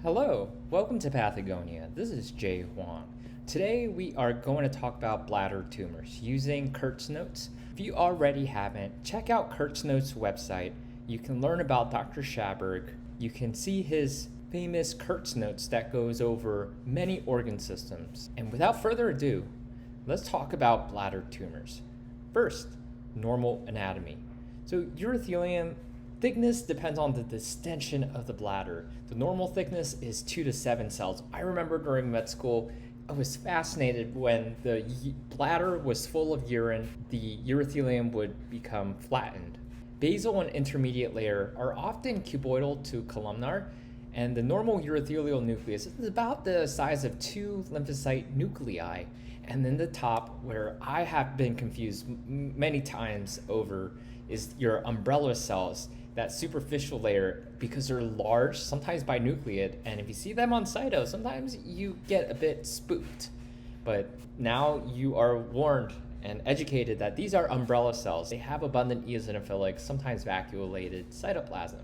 Hello, welcome to Pathogonia. This is Jay Huang. Today we are going to talk about bladder tumors using Kurt's Notes. If you already haven't, check out Kurt's Notes website. You can learn about Dr. Schaberg. You can see his famous Kurt's Notes that goes over many organ systems. And without further ado, let's talk about bladder tumors. First, normal anatomy. So urothelium thickness depends on the distension of the bladder. The normal thickness is 2 to 7 cells. I remember during med school, I was fascinated when the bladder was full of urine, the urothelium would become flattened. Basal and intermediate layer are often cuboidal to columnar, and the normal urothelial nucleus is about the size of 2 lymphocyte nuclei. And then the top, where I have been confused many times over, is your umbrella cells, that superficial layer, because they're large, sometimes binucleate, and if you see them on cyto, sometimes you get a bit spooked. But now you are warned and educated that these are umbrella cells. They have abundant eosinophilic, sometimes vacuolated cytoplasm.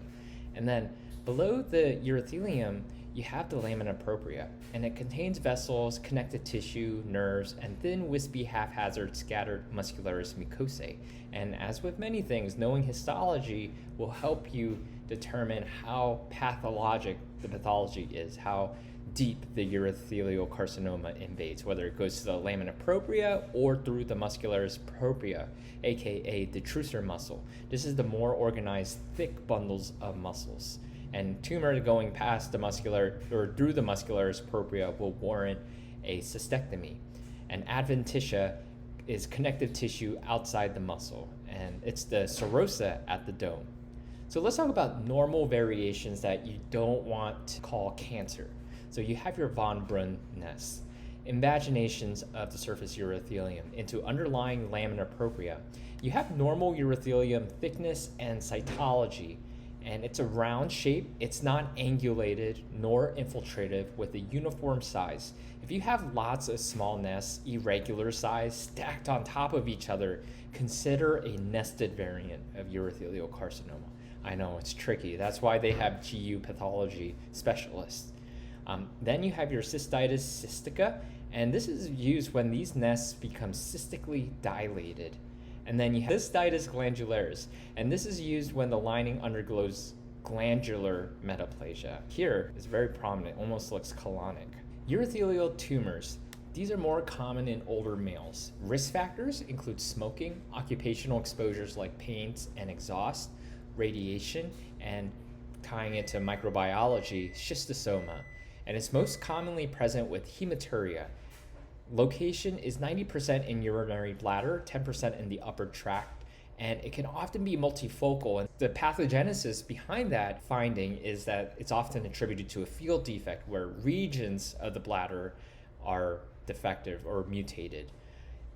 And then below the urothelium, you have the lamina propria, and it contains vessels, connective tissue, nerves, and thin, wispy, haphazard, scattered muscularis mucosae. And as with many things, knowing histology will help you determine how pathologic the pathology is, how deep the urothelial carcinoma invades, whether it goes to the lamina propria or through the muscularis propria, aka the detrusor muscle. This is the more organized, thick bundles of muscles. And tumor going past the muscular or through the muscularis propria will warrant a cystectomy. And adventitia is connective tissue outside the muscle, and it's the serosa at the dome. So let's talk about normal variations that you don't want to call cancer. So you have your von Brunn nests, invaginations of the surface urothelium into underlying lamina propria. You have normal urothelium thickness and cytology, and it's a round shape. It's not angulated nor infiltrative with a uniform size. If you have lots of small nests, irregular size, stacked on top of each other, consider a nested variant of urothelial carcinoma. I know it's tricky. That's why they have GU pathology specialists. Then you have your cystitis cystica, and this is used when these nests become cystically dilated. And then you have cystitis glandularis, and this is used when the lining undergoes glandular metaplasia. Here is very prominent, almost looks colonic. Urothelial tumors. These are more common in older males. Risk factors include smoking, occupational exposures like paints and exhaust, radiation, and tying it to microbiology, schistosoma. And it's most commonly present with hematuria. Location is 90% in urinary bladder, 10% in the upper tract, and it can often be multifocal. And the pathogenesis behind that finding is that it's often attributed to a field defect where regions of the bladder are defective or mutated.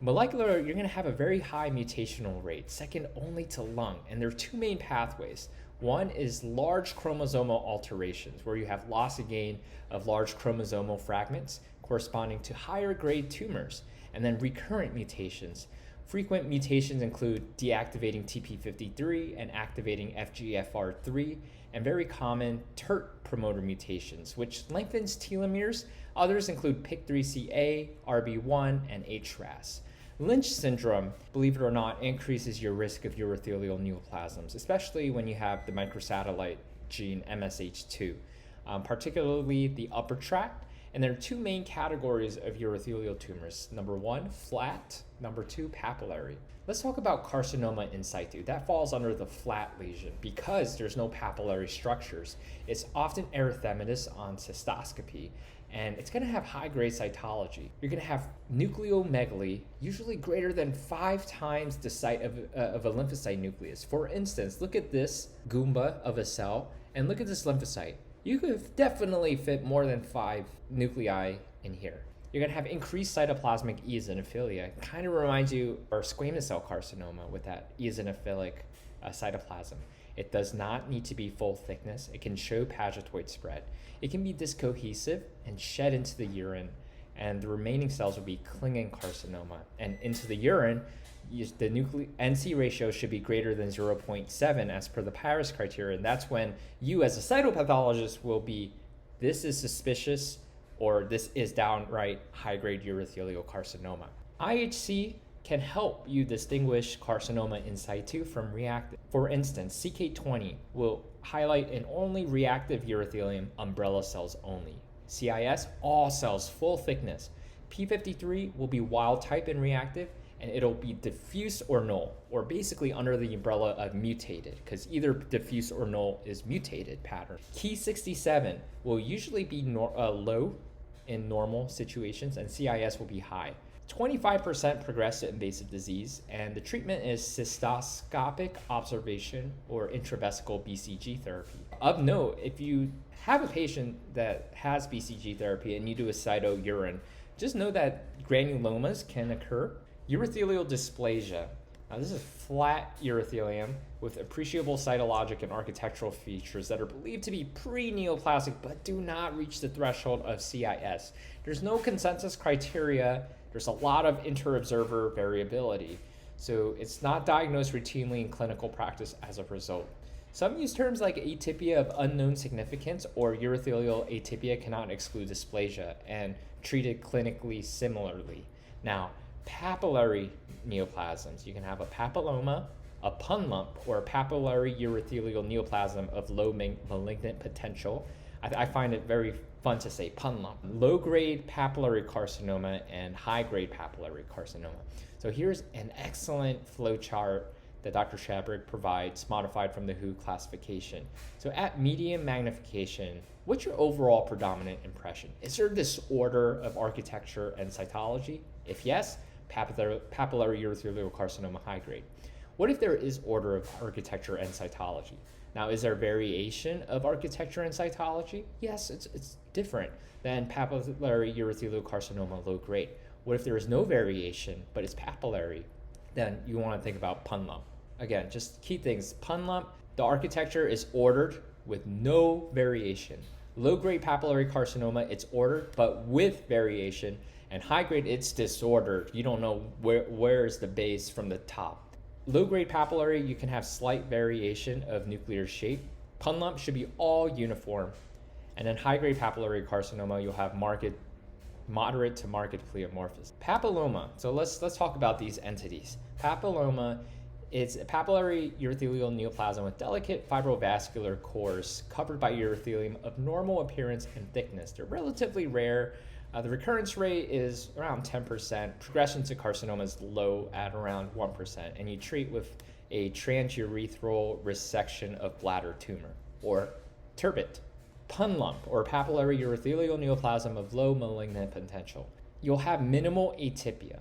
Molecular, you're going to have a very high mutational rate, second only to lung, and there are 2 main pathways. One is large chromosomal alterations, where you have loss and gain of large chromosomal fragments corresponding to higher grade tumors, and then recurrent mutations. Frequent mutations include deactivating TP53 and activating FGFR3, and very common TERT promoter mutations, which lengthens telomeres. Others include PIK3CA, RB1, and HRAS. Lynch syndrome, believe it or not, increases your risk of urothelial neoplasms, especially when you have the microsatellite gene MSH2, particularly the upper tract. And there are 2 main categories of urothelial tumors. Number 1, flat. Number 2, papillary. Let's talk about carcinoma in situ. That falls under the flat lesion because there's no papillary structures. It's often erythematous on cystoscopy, and it's going to have high-grade cytology. You're going to have nucleomegaly, usually greater than 5 times the site of a lymphocyte nucleus. For instance, look at this Goomba of a cell, and look at this lymphocyte. You could definitely fit more than 5 nuclei in here. You're going to have increased cytoplasmic eosinophilia. Kind of reminds you of squamous cell carcinoma with that eosinophilic cytoplasm. It does not need to be full thickness. It can show pagetoid spread. It can be discohesive and shed into the urine, and the remaining cells will be clinging carcinoma. And into the urine, the NC ratio should be greater than 0.7 as per the Paris criteria, and that's when you as a cytopathologist will be this is suspicious or this is downright high-grade urothelial carcinoma. IHC can help you distinguish carcinoma in situ from reactive. For instance, CK20 will highlight an only reactive urothelium, umbrella cells only. CIS, all cells, full thickness. P53 will be wild type and reactive, and it'll be diffuse or null, or basically under the umbrella of mutated, because either diffuse or null is mutated pattern. Ki67 will usually be low in normal situations, and CIS will be high. 25% progress to invasive disease, and the treatment is cystoscopic observation or intravesical BCG therapy. Of note, if you have a patient that has BCG therapy and you do a cytourine, just know that granulomas can occur. Urothelial dysplasia. Now, this is flat urothelium with appreciable cytologic and architectural features that are believed to be pre-neoplastic but do not reach the threshold of CIS. There's no consensus criteria. There's a lot of inter-observer variability, so it's not diagnosed routinely in clinical practice as a result. Some use terms like atypia of unknown significance or urothelial atypia cannot exclude dysplasia and treated clinically similarly. Now, papillary neoplasms. You can have a papilloma, a PUNLMP, or a papillary urothelial neoplasm of low malignant potential. I find it very fun to say PUNLMP. Low-grade papillary carcinoma and high-grade papillary carcinoma. So here's an excellent flow chart that Dr. Shabrick provides, modified from the WHO classification. So at medium magnification, what's your overall predominant impression? Is there disorder of architecture and cytology? If yes, papillary urothelial carcinoma high grade. What if there is order of architecture and cytology? Now, is there variation of architecture and cytology? Yes, it's different than papillary urothelial carcinoma low grade. What if there is no variation, but it's papillary? Then you want to think about PUNLMP. Again, just key things. PUNLMP, the architecture is ordered with no variation. Low-grade papillary carcinoma, it's ordered, but with variation. And high-grade, it's disordered. You don't know where is the base from the top. Low-grade papillary, you can have slight variation of nuclear shape. PUNLMP should be all uniform. And then high-grade papillary carcinoma, you'll have moderate to marked pleomorphism. Papilloma, so let's talk about these entities. Papilloma is a papillary urothelial neoplasm with delicate fibrovascular cores covered by urothelium of normal appearance and thickness. They're relatively rare. The recurrence rate is around 10%. Progression to carcinoma is low at around 1%. And you treat with a transurethral resection of bladder tumor or turbid. PUNLMP, or papillary urothelial neoplasm of low malignant potential. You'll have minimal atypia.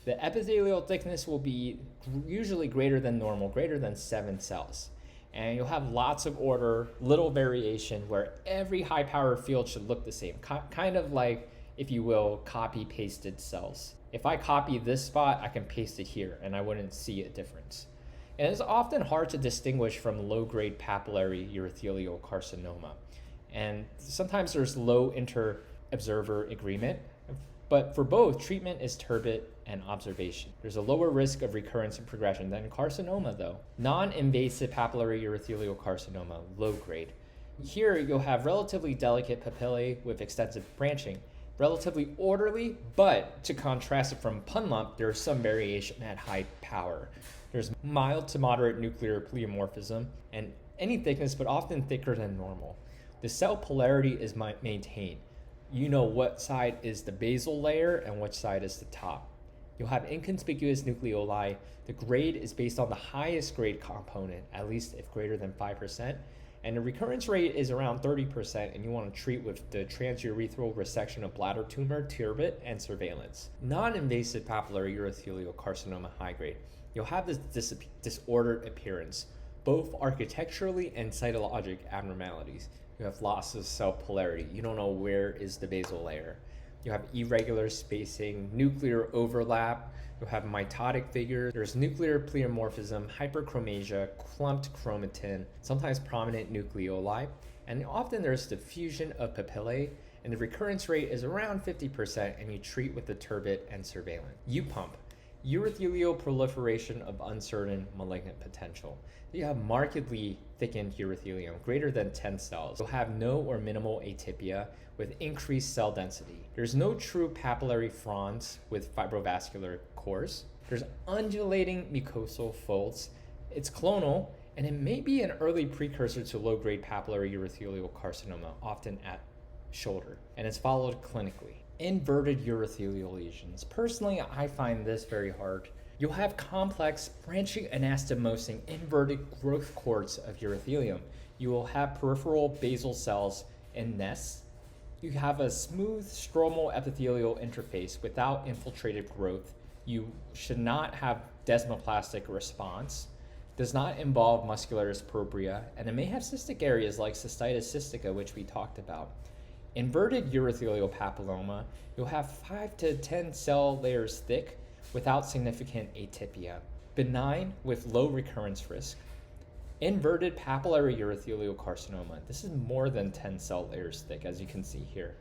The epithelial thickness will be usually greater than normal, greater than 7 cells. And you'll have lots of order, little variation, where every high-power field should look the same. Kind of like, if you will, copy-pasted cells. If I copy this spot, I can paste it here, and I wouldn't see a difference. And it's often hard to distinguish from low-grade papillary urothelial carcinoma. And sometimes there's low inter-observer agreement, but for both, treatment is turbid and observation. There's a lower risk of recurrence and progression than carcinoma though. Non-invasive papillary urothelial carcinoma, low grade. Here you'll have relatively delicate papillae with extensive branching, relatively orderly, but to contrast it from PUNLMP, there's some variation at high power. There's mild to moderate nuclear pleomorphism and any thickness, but often thicker than normal. The cell polarity is maintained. You know what side is the basal layer and which side is the top. You'll have inconspicuous nucleoli. The grade is based on the highest grade component, at least if greater than 5%. And the recurrence rate is around 30%, and you want to treat with the transurethral resection of bladder tumor, turbid, and surveillance. Non-invasive papillary urothelial carcinoma high grade. You'll have this disordered appearance, both architecturally and cytologic abnormalities. You have loss of cell polarity. You don't know where is the basal layer. You have irregular spacing, nuclear overlap. You'll have mitotic figures. There's nuclear pleomorphism, hyperchromasia, clumped chromatin, sometimes prominent nucleoli. And often there's diffusion of papillae, and the recurrence rate is around 50%, and you treat with the turbid and surveillance. UPUMP. Urothelial proliferation of uncertain malignant potential. You have markedly thickened urothelium, greater than 10 cells. You'll have no or minimal atypia with increased cell density. There's no true papillary fronds with fibrovascular cores. There's undulating mucosal folds. It's clonal, and it may be an early precursor to low-grade papillary urothelial carcinoma, often at shoulder, and it's followed clinically. Inverted urothelial lesions. Personally, I find this very hard. You'll have complex branching anastomosing inverted growth cords of urothelium. You will have peripheral basal cells and nests. You have a smooth stromal epithelial interface without infiltrated growth. You should not have desmoplastic response. Does not involve muscularis propria, and it may have cystic areas like cystitis cystica, which we talked about. Inverted urothelial papilloma, you'll have 5 to 10 cell layers thick without significant atypia. Benign with low recurrence risk. Inverted papillary urothelial carcinoma. This is more than 10 cell layers thick, as you can see here.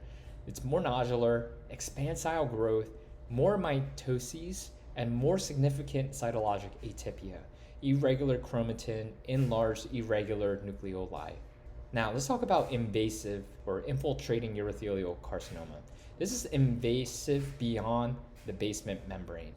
It's more nodular, expansile growth, more mitoses, and more significant cytologic atypia. Irregular chromatin, enlarged irregular nucleoli. Now, let's talk about invasive or infiltrating urothelial carcinoma. This is invasive beyond the basement membrane.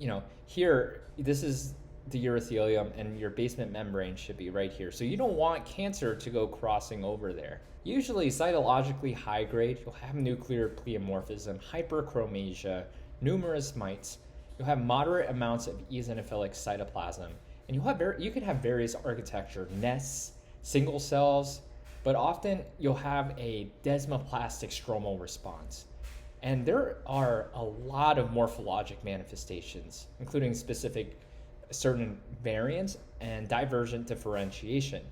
Here, this is the urothelium, and your basement membrane should be right here. So you don't want cancer to go crossing over there. Usually cytologically high grade, you'll have nuclear pleomorphism, hyperchromasia, numerous mites. You'll have moderate amounts of eosinophilic cytoplasm, and you can have various architecture, nests, single cells, but often you'll have a desmoplastic stromal response. And there are a lot of morphologic manifestations, including specific certain variants and divergent differentiation.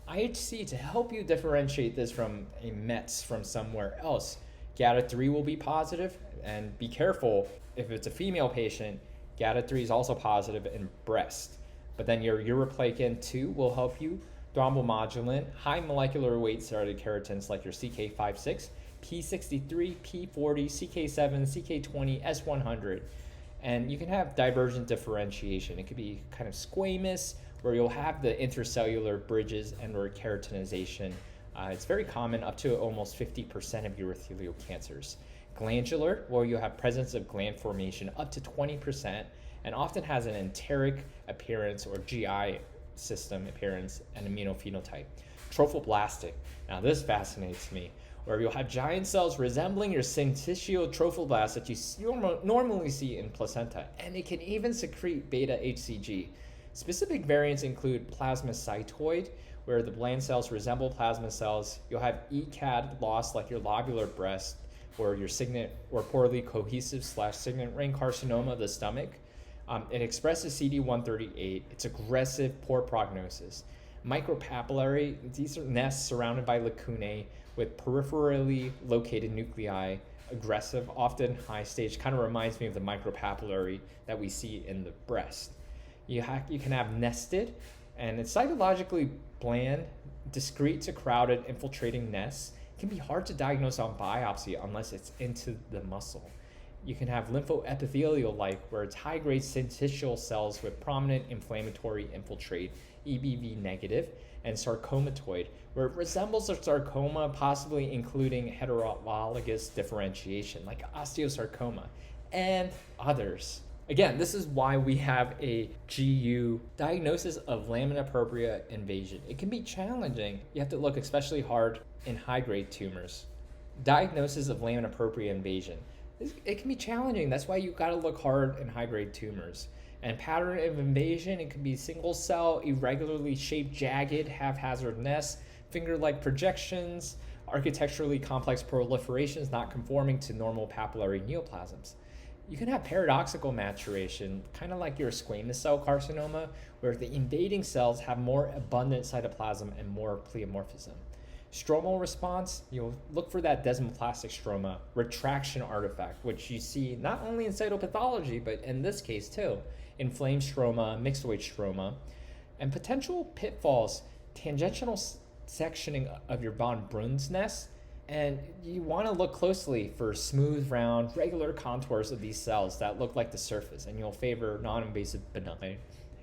IHC, to help you differentiate this from a METS from somewhere else, GATA3 will be positive, and be careful, if it's a female patient, GATA3 is also positive in breast. But then your uroplakin 2 will help you, thrombomodulin, high molecular weight serrated keratins like your CK56, P63, P40, CK7, CK20, S100. And you can have divergent differentiation. It could be kind of squamous, where you'll have the intercellular bridges and or keratinization. It's very common, up to almost 50% of urothelial cancers. Glandular, where you have presence of gland formation up to 20%, and often has an enteric appearance or GI system appearance and immunophenotype. Trophoblastic, now this fascinates me, where you'll have giant cells resembling your syncytial trophoblasts that you normally see in placenta, and it can even secrete beta HCG. Specific variants include plasmacytoid, where the bland cells resemble plasma cells. You'll have ECAD loss like your lobular breast, or your signet or poorly cohesive / signet ring carcinoma of the stomach. It expresses CD138. It's aggressive, poor prognosis. Micropapillary, these are nests surrounded by lacunae with peripherally located nuclei, aggressive, often high stage. Kind of reminds me of the micropapillary that we see in the breast. You can have nested, and it's cytologically bland, discrete to crowded, infiltrating nests. It can be hard to diagnose on biopsy unless it's into the muscle. You can have lymphoepithelial-like, where it's high-grade syncytial cells with prominent inflammatory infiltrate, EBV negative, and sarcomatoid, where it resembles a sarcoma, possibly including heterologous differentiation, like osteosarcoma, and others. Again, this is why we have a GU diagnosis of lamina propria invasion. It can be challenging. You have to look especially hard in high-grade tumors. Diagnosis of lamina propria invasion. It can be challenging. That's why you got to look hard in high-grade tumors. And pattern of invasion, it can be single cell, irregularly shaped, jagged, haphazard nests, finger-like projections, architecturally complex proliferations not conforming to normal papillary neoplasms. You can have paradoxical maturation, kind of like your squamous cell carcinoma, where the invading cells have more abundant cytoplasm and more pleomorphism. Stromal response, you'll look for that desmoplastic stroma, retraction artifact, which you see not only in cytopathology, but in this case too, inflamed stroma, myxoid stroma, and potential pitfalls, tangential sectioning of your von Brunn's nest And you want to look closely for smooth, round, regular contours of these cells that look like the surface, and you'll favor non-invasive benign.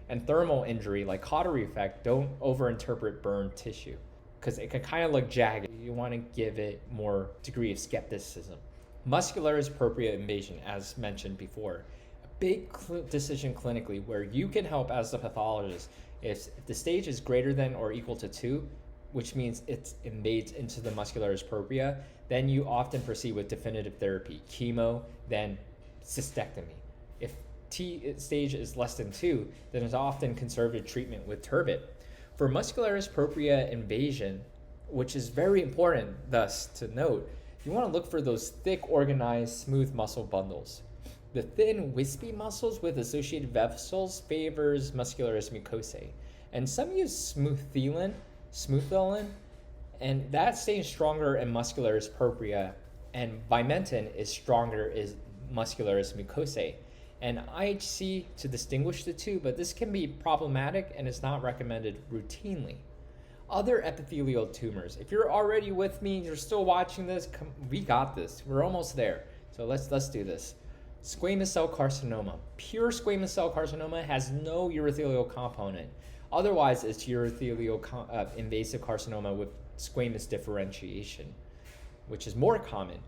And thermal injury, like cautery effect, don't overinterpret burned tissue because it can kind of look jagged. You want to give it more degree of skepticism. Muscularis propria invasion, as mentioned before, a big decision clinically where you can help as the pathologist if the stage is greater than or equal to 2, which means it invades into the muscularis propria, then you often proceed with definitive therapy, chemo, then cystectomy. If T stage is less than 2, then it's often conservative treatment with turbid. For muscularis propria invasion, which is very important thus to note, you want to look for those thick, organized, smooth muscle bundles. The thin, wispy muscles with associated vessels favors muscularis mucosae. And some use smoothelin, and that stays stronger in muscularis propria, and vimentin is stronger in muscularis mucosae. And IHC to distinguish the two, but this can be problematic and is not recommended routinely. Other epithelial tumors. If you're already with me, you're still watching this, we got this. We're almost there. So let's do this. Squamous cell carcinoma. Pure squamous cell carcinoma has no urothelial component. Otherwise, it's urothelial invasive carcinoma with squamous differentiation, which is more common.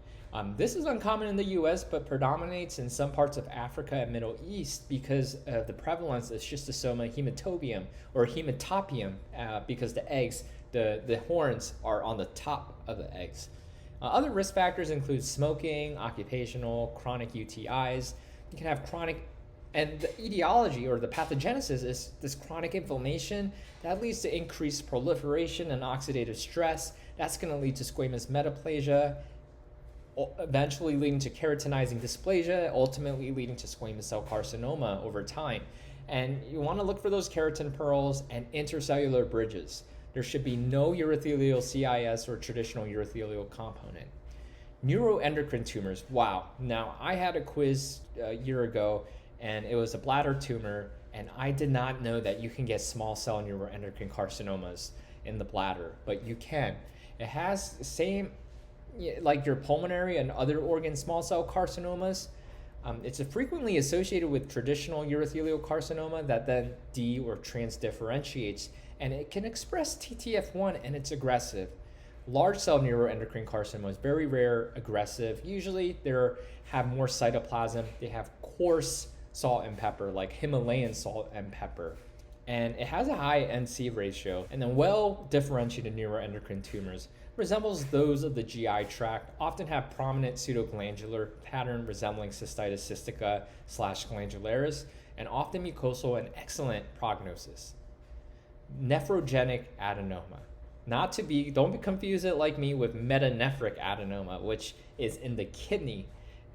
This is uncommon in the US, but predominates in some parts of Africa and Middle East because of the prevalence of schistosoma hematobium or hematopium, because the eggs, the horns are on the top of the eggs. Other risk factors include smoking, occupational, chronic UTIs. You can have chronic, and the etiology or the pathogenesis is this chronic inflammation that leads to increased proliferation and oxidative stress. That's going to lead to squamous metaplasia, eventually leading to keratinizing dysplasia, ultimately leading to squamous cell carcinoma over time. And you want to look for those keratin pearls and intercellular bridges. There should be no urothelial CIS or traditional urothelial component. Neuroendocrine tumors. Wow. Now, I had a quiz a year ago, and it was a bladder tumor, and I did not know that you can get small cell neuroendocrine carcinomas in the bladder, but you can. It has the same, like your pulmonary and other organ small cell carcinomas. It's frequently associated with traditional urothelial carcinoma that then or transdifferentiates, and it can express TTF1 and it's aggressive. Large cell neuroendocrine carcinoma is very rare, aggressive. Usually they have more cytoplasm. They have coarse salt and pepper, like Himalayan salt and pepper. And it has a high NC ratio. And then well differentiated neuroendocrine tumors resembles those of the GI tract, often have prominent pseudoglandular pattern resembling cystitis cystica / glandularis, and often mucosal and excellent prognosis. Nephrogenic adenoma. Don't confuse it like me with metanephric adenoma, which is in the kidney,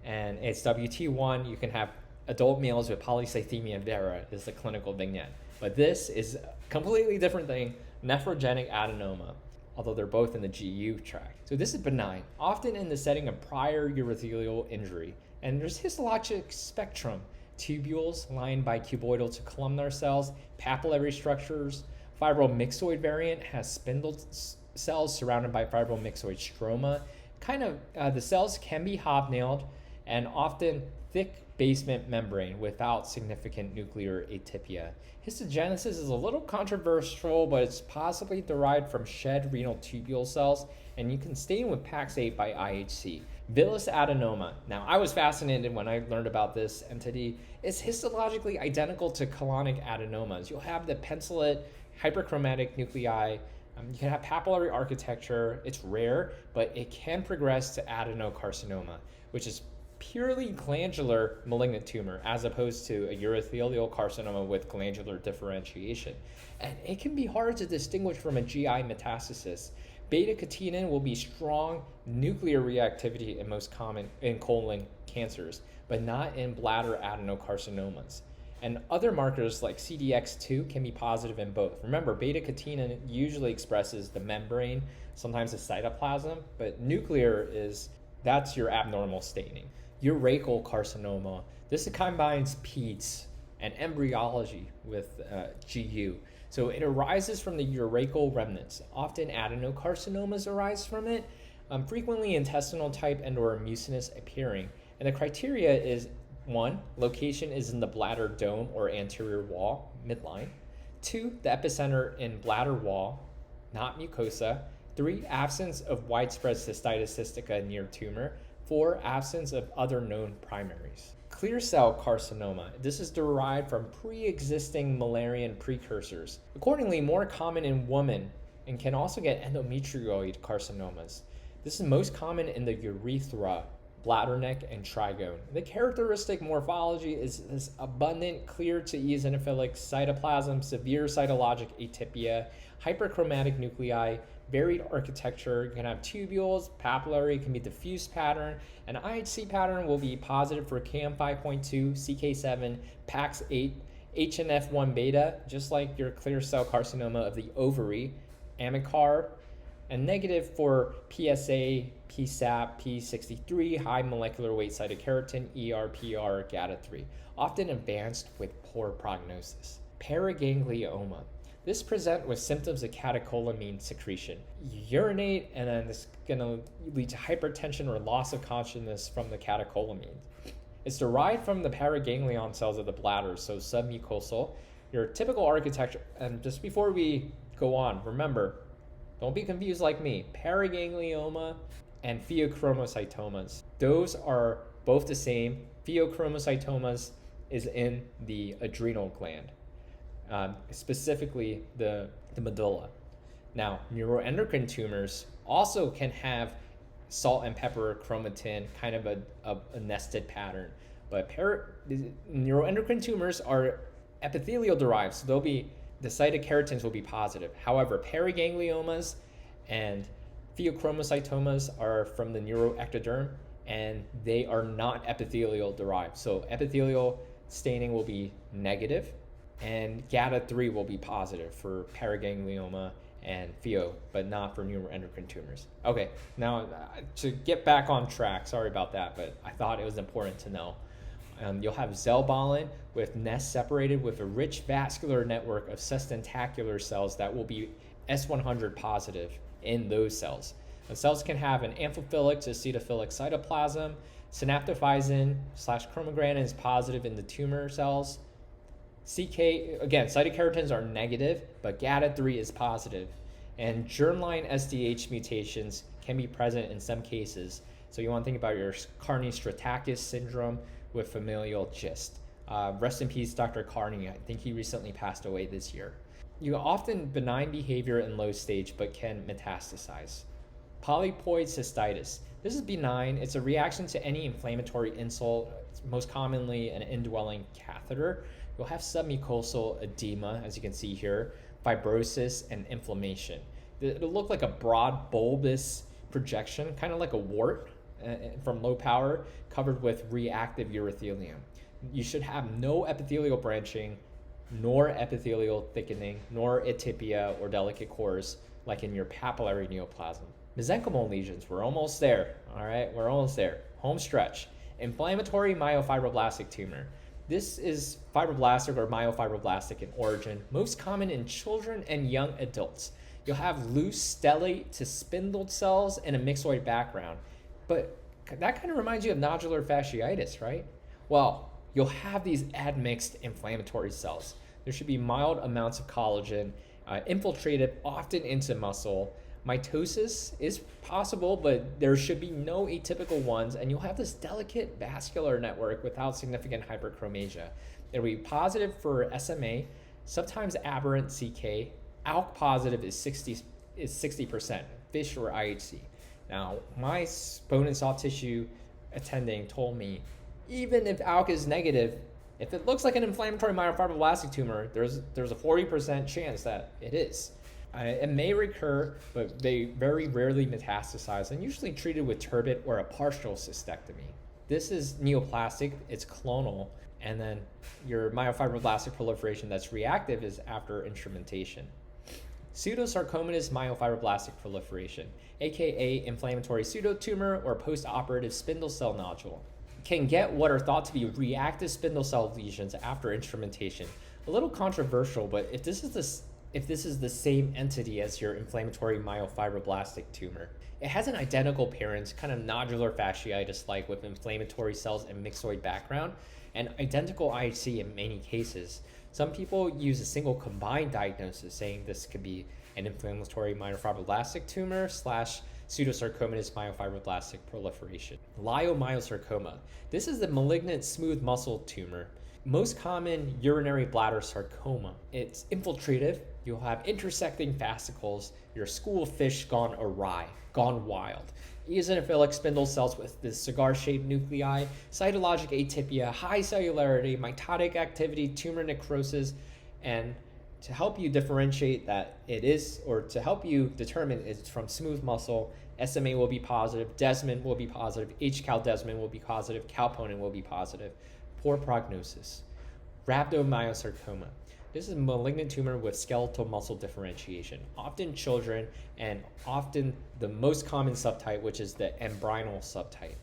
and it's WT1. You can have adult males with polycythemia vera is the clinical vignette. But this is a completely different thing, nephrogenic adenoma, although they're both in the GU tract. So this is benign, often in the setting of prior urothelial injury. And there's histologic spectrum, tubules lined by cuboidal to columnar cells, papillary structures. Fibromyxoid variant has spindle cells surrounded by fibromyxoid stroma. The cells can be hobnailed and often thick basement membrane without significant nuclear atypia. Histogenesis is a little controversial, but it's possibly derived from shed renal tubule cells, and you can stain with Pax8 by IHC. Villus adenoma. Now, I was fascinated when I learned about this entity. It's histologically identical to colonic adenomas. You'll have the pencilate hyperchromatic nuclei. You can have papillary architecture. It's rare, but it can progress to adenocarcinoma, which is purely glandular malignant tumor as opposed to a urothelial carcinoma with glandular differentiation. And it can be hard to distinguish from a GI metastasis. Beta-catenin will be strong nuclear reactivity in most common in colon cancers, but not in bladder adenocarcinomas. And other markers like CDX2 can be positive in both. Remember, beta-catenin usually expresses the membrane, sometimes the cytoplasm, but nuclear that's your abnormal staining. Urachal carcinoma. This combines PEDS and embryology with GU. So it arises from the urachal remnants. Often adenocarcinomas arise from it. frequently intestinal type and or mucinous appearing. And the criteria is 1, location is in the bladder dome or anterior wall, midline. 2, the epicenter in bladder wall, not mucosa. 3, absence of widespread cystitis cystica near tumor. 4, absence of other known primaries. Clear cell carcinoma. This is derived from pre-existing Müllerian precursors. Accordingly, more common in women and can also get endometrioid carcinomas. This is most common in the urethra, bladder neck, and trigone. The characteristic morphology is this abundant, clear to eosinophilic cytoplasm, severe cytologic atypia, hyperchromatic nuclei, varied architecture. You can have tubules, papillary, can be diffuse pattern. An IHC pattern will be positive for KM5.2, CK7, PAX8, HNF1 beta, just like your clear cell carcinoma of the ovary, amicar, and negative for PSA, PSAP, P63, high molecular weight cytokeratin, ERPR, GATA3, often advanced with poor prognosis. Paraganglioma. This present with symptoms of catecholamine secretion. You urinate, and then it's going to lead to hypertension or loss of consciousness from the catecholamines. It's derived from the paraganglion cells of the bladder, so submucosal. Your typical architecture, and just before we go on, remember, don't be confused like me. Paraganglioma and pheochromocytomas. Those are both the same. Pheochromocytomas is in the adrenal gland. Specifically the medulla. Now, neuroendocrine tumors also can have salt and pepper chromatin, kind of a nested pattern. But neuroendocrine tumors are epithelial derived, so the cytokeratins will be positive. However, paragangliomas and pheochromocytomas are from the neuroectoderm, and they are not epithelial derived. So epithelial staining will be negative, and GATA3 will be positive for paraganglioma and pheo, but not for neuroendocrine tumors. Okay, now to get back on track, sorry about that, but I thought it was important to know. You'll have Zellballen with nests separated with a rich vascular network of sustentacular cells that will be S100 positive in those cells. The cells can have an amphiphilic to acetophilic cytoplasm. Synaptophysin/chromogranin is positive in the tumor cells. Again, cytokeratins are negative, but GATA3 is positive. And germline SDH mutations can be present in some cases. So you want to think about your Carney-Stratakis syndrome with familial gist. Rest in peace, Dr. Carney. I think he recently passed away this year. You often benign behavior in low stage, but can metastasize. Polypoid cystitis. This is benign. It's a reaction to any inflammatory insult. It's most commonly an indwelling catheter. You'll have submucosal edema, as you can see here, fibrosis, and inflammation. It'll look like a broad bulbous projection, kind of like a wart from low power, covered with reactive urothelium. You should have no epithelial branching, nor epithelial thickening, nor atypia or delicate cores, like in your papillary neoplasm. Mesenchymal lesions, we're almost there, all right? We're almost there. Home stretch. Inflammatory myofibroblastic tumor. This is fibroblastic or myofibroblastic in origin, most common in children and young adults. You'll have loose stellate to spindled cells and a myxoid background. But that kind of reminds you of nodular fasciitis, right? Well, you'll have these admixed inflammatory cells. There should be mild amounts of collagen, infiltrated often into muscle. Mitosis is possible, but there should be no atypical ones, and you'll have this delicate vascular network without significant hyperchromasia. It'll be positive for SMA, sometimes aberrant CK. ALK positive is 60%, FISH or IHC. Now, my bone and soft tissue attending told me, even if ALK is negative, if it looks like an inflammatory myofibroblastic tumor, there's a 40% chance that it is. It may recur, but they very rarely metastasize and usually treated with turbid or a partial cystectomy. This is neoplastic, it's clonal, and then your myofibroblastic proliferation that's reactive is after instrumentation. Pseudosarcomatous myofibroblastic proliferation, aka inflammatory pseudotumor or postoperative spindle cell nodule, can get what are thought to be reactive spindle cell lesions after instrumentation. A little controversial, but if this is if this is the same entity as your inflammatory myofibroblastic tumor. It has an identical appearance, kind of nodular fasciitis-like with inflammatory cells and myxoid background, and identical IHC in many cases. Some people use a single combined diagnosis, saying this could be an inflammatory myofibroblastic tumor / pseudosarcomatous myofibroblastic proliferation. Leiomyosarcoma. This is the malignant smooth muscle tumor. Most common urinary bladder sarcoma. It's infiltrative. You'll have intersecting fascicles, your school of fish gone awry, gone wild. Eosinophilic spindle cells with the cigar-shaped nuclei, cytologic atypia, high cellularity, mitotic activity, tumor necrosis, and to help you differentiate that it is, or to help you determine it's from smooth muscle, SMA will be positive, Desmond will be positive, H-cal-Desmond will be positive, calponin will be positive. Poor prognosis. Rhabdomyosarcoma. This is a malignant tumor with skeletal muscle differentiation, often children, and often the most common subtype, which is the embryonal subtype.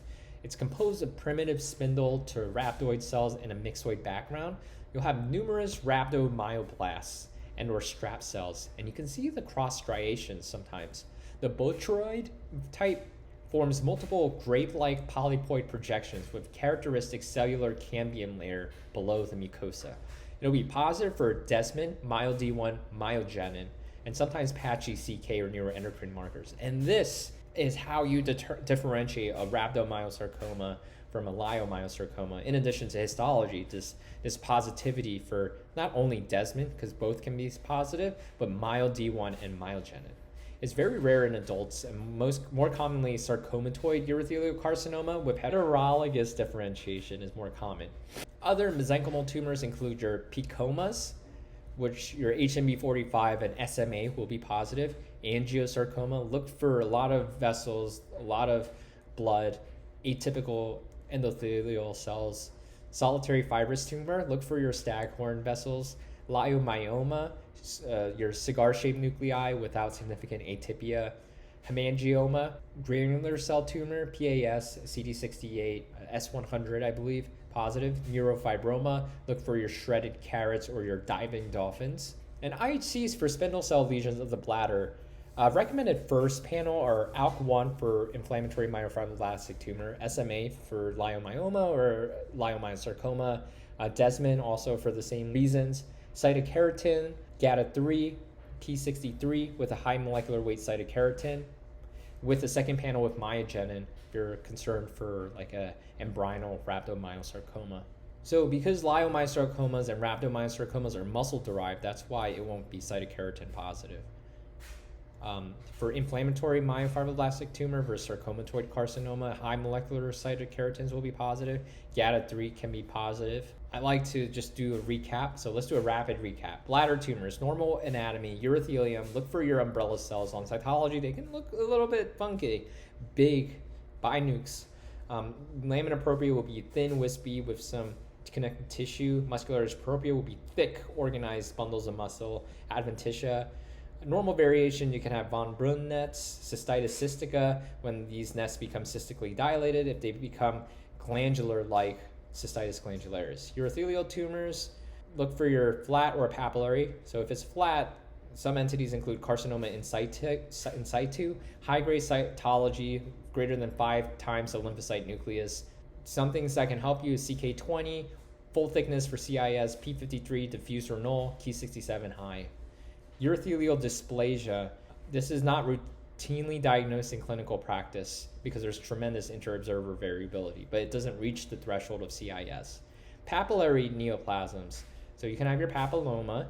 It's composed of primitive spindle to rhabdoid cells and a myxoid background. You'll have numerous rhabdomyoblasts and or strap cells, and you can see the cross striations sometimes. The botryoid type forms multiple grape-like polypoid projections with characteristic cellular cambium layer below the mucosa. It'll be positive for Desmond, MyoD1, myogenin, and sometimes patchy CK or neuroendocrine markers. And this is how you differentiate a rhabdomyosarcoma from a leiomyosarcoma, in addition to histology, this positivity for not only Desmond, because both can be positive, but MyoD1 and myogenin. It's very rare in adults, and more commonly sarcomatoid urothelial carcinoma with heterologous differentiation is more common. Other mesenchymal tumors include your picomas, which your HMB45 and SMA will be positive. Angiosarcoma, look for a lot of vessels, a lot of blood, atypical endothelial cells. Solitary fibrous tumor, look for your staghorn vessels. Leiomyoma, your cigar-shaped nuclei without significant atypia. Hemangioma, granular cell tumor, PAS, CD68, S100, I believe, positive. Neurofibroma, look for your shredded carrots or your diving dolphins. And IHCs for spindle cell lesions of the bladder. Recommended first panel are ALK1 for inflammatory myofibroblastic tumor, SMA for leiomyoma or leiomyosarcoma, Desmond also for the same reasons, cytokeratin, GATA3, P63 with a high molecular weight cytokeratin, with the second panel with myogenin if you're concerned for like a embryonal rhabdomyosarcoma. So because leiomyosarcomas and rhabdomyosarcomas are muscle derived, that's why it won't be cytokeratin positive. For inflammatory myofibroblastic tumor versus sarcomatoid carcinoma, high molecular cytokeratins will be positive. GATA3 can be positive. I like to just do a recap, so let's do a rapid recap. Bladder tumors, normal anatomy, urothelium, look for your umbrella cells. On cytology, they can look a little bit funky, big, binukes. Lamina propria will be thin, wispy with some connective tissue. Muscularis propria will be thick, organized bundles of muscle. Adventitia. Normal variation, you can have von Brunn nets, cystitis cystica, when these nests become cystically dilated. If they become glandular-like, cystitis glandularis. Urothelial tumors, look for your flat or papillary. So if it's flat, some entities include carcinoma in situ, high-grade cytology, greater than 5 times the lymphocyte nucleus. Some things that can help you is CK20, full thickness for CIS, P53, diffuse or null, Ki67 high. Urothelial dysplasia, this is not routinely diagnosed in clinical practice because there's tremendous inter-observer variability, but it doesn't reach the threshold of CIS. Papillary neoplasms, so you can have your papilloma,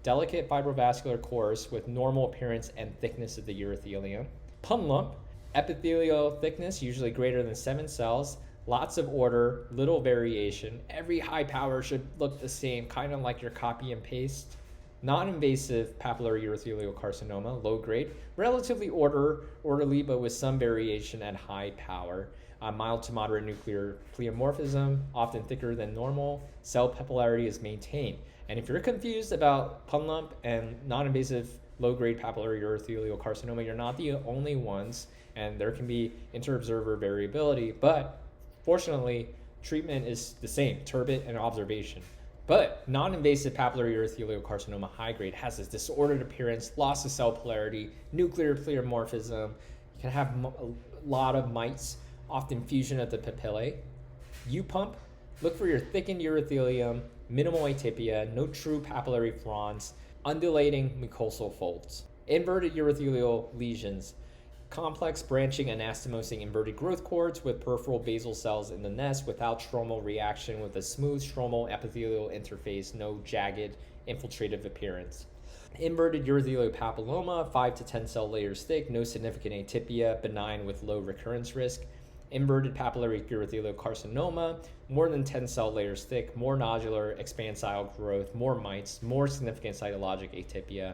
delicate fibrovascular cores with normal appearance and thickness of the urothelium. PUNLMP, epithelial thickness, usually greater than 7 cells, lots of order, little variation. Every high power should look the same, kind of like your copy and paste. Non-invasive papillary urothelial carcinoma, low grade, relatively orderly, but with some variation at high power. Mild to moderate nuclear pleomorphism, often thicker than normal. Cell papillarity is maintained. And if you're confused about PUNLMP and non-invasive low-grade papillary urothelial carcinoma, you're not the only ones, and there can be inter-observer variability, but fortunately, treatment is the same, turbid and observation. But non-invasive papillary urothelial carcinoma high grade has this disordered appearance, loss of cell polarity, nuclear pleomorphism. You can have a lot of mites, often fusion of the papillae. U-pump, look for your thickened urothelium, minimal atypia, no true papillary fronds, undulating mucosal folds. Inverted urothelial lesions, complex branching anastomosing inverted growth cords with peripheral basal cells in the nest without stromal reaction with a smooth stromal epithelial interface, no jagged infiltrative appearance. Inverted urothelial papilloma, 5 to 10 cell layers thick, no significant atypia, benign with low recurrence risk. Inverted papillary urothelial carcinoma, more than 10 cell layers thick, more nodular expansile growth, more mites, more significant cytologic atypia.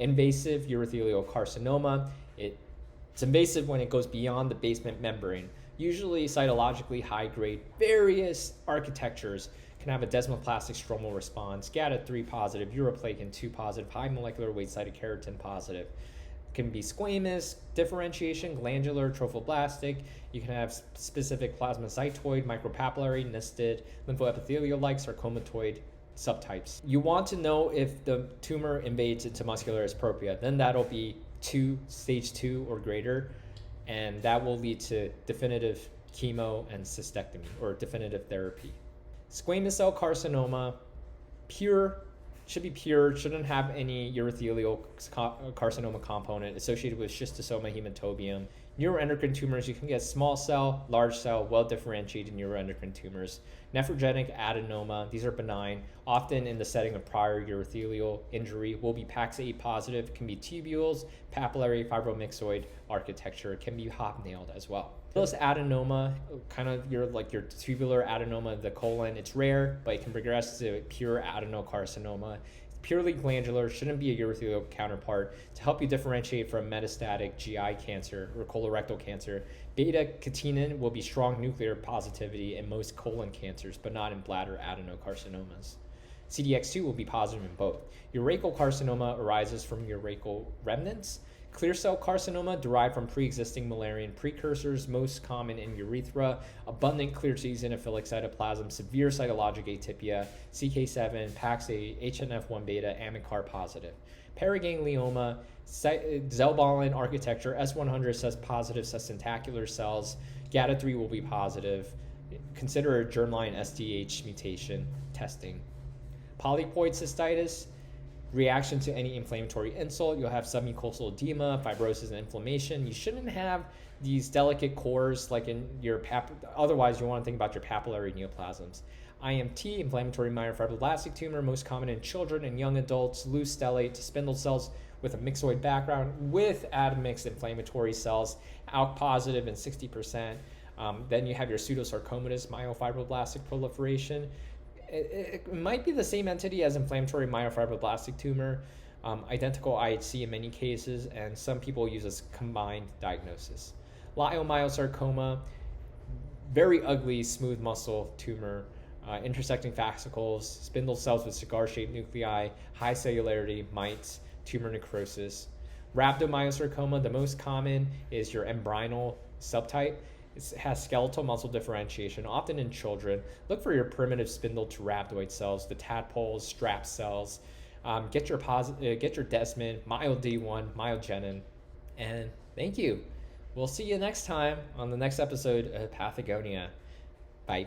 Invasive urothelial carcinoma, it's invasive when it goes beyond the basement membrane. Usually cytologically high grade, various architectures can have a desmoplastic stromal response, GATA3 positive, uroplakin 2 positive, high molecular weight cytokeratin positive. Can be squamous, differentiation, glandular, trophoblastic. You can have specific plasmacytoid, micropapillary, nested, lymphoepithelial-like, sarcomatoid subtypes. You want to know if the tumor invades into Muscularis propria, then that'll be stage 2 or greater, and that will lead to definitive chemo and cystectomy or definitive therapy. Squamous cell carcinoma, should be pure, shouldn't have any urothelial carcinoma component associated with schistosoma hematobium. Neuroendocrine tumors, you can get small cell, large cell, well differentiated neuroendocrine tumors. Nephrogenic adenoma, these are benign, often in the setting of prior urothelial injury, will be PAX8 positive, can be tubules, papillary, fibromyxoid architecture, can be hobnailed as well. This adenoma, kind of your tubular adenoma of the colon, it's rare, but it can progress to pure adenocarcinoma. It's purely glandular, shouldn't be a urothelial counterpart. To help you differentiate from metastatic GI cancer or colorectal cancer, beta-catenin will be strong nuclear positivity in most colon cancers, but not in bladder adenocarcinomas. CDX2 will be positive in both. Urachal carcinoma arises from urachal remnants. Clear cell carcinoma derived from pre-existing Müllerian precursors, most common in urethra, abundant clear eosinophilic cytoplasm, severe cytologic atypia, CK7, PAX8, HNF1 beta, Amicar positive. Paraganglioma, Zellballen architecture, S100 says positive sustentacular cells, GATA3 will be positive. Consider a germline SDH mutation testing. Polypoid cystitis, reaction to any inflammatory insult, you'll have submucosal edema, fibrosis, and inflammation. You shouldn't have these delicate cores like in your otherwise you want to think about your papillary neoplasms. IMT, inflammatory myofibroblastic tumor, most common in children and young adults, loose stellate to spindle cells with a myxoid background with admixed inflammatory cells, ALK positive in 60%. Then you have your pseudosarcomatous myofibroblastic proliferation. It might be the same entity as inflammatory myofibroblastic tumor, identical IHC in many cases, and some people use this combined diagnosis. Leiomyosarcoma, very ugly smooth muscle tumor, intersecting fascicles, spindle cells with cigar-shaped nuclei, high cellularity, mites, tumor necrosis. Rhabdomyosarcoma, the most common is your embryonal subtype. It has skeletal muscle differentiation, often in children. Look for your primitive spindle to rhabdoid cells, the tadpoles, strap cells. Get your desmin, MyoD1, myogenin, and thank you. We'll see you next time on the next episode of Pathogonia. Bye.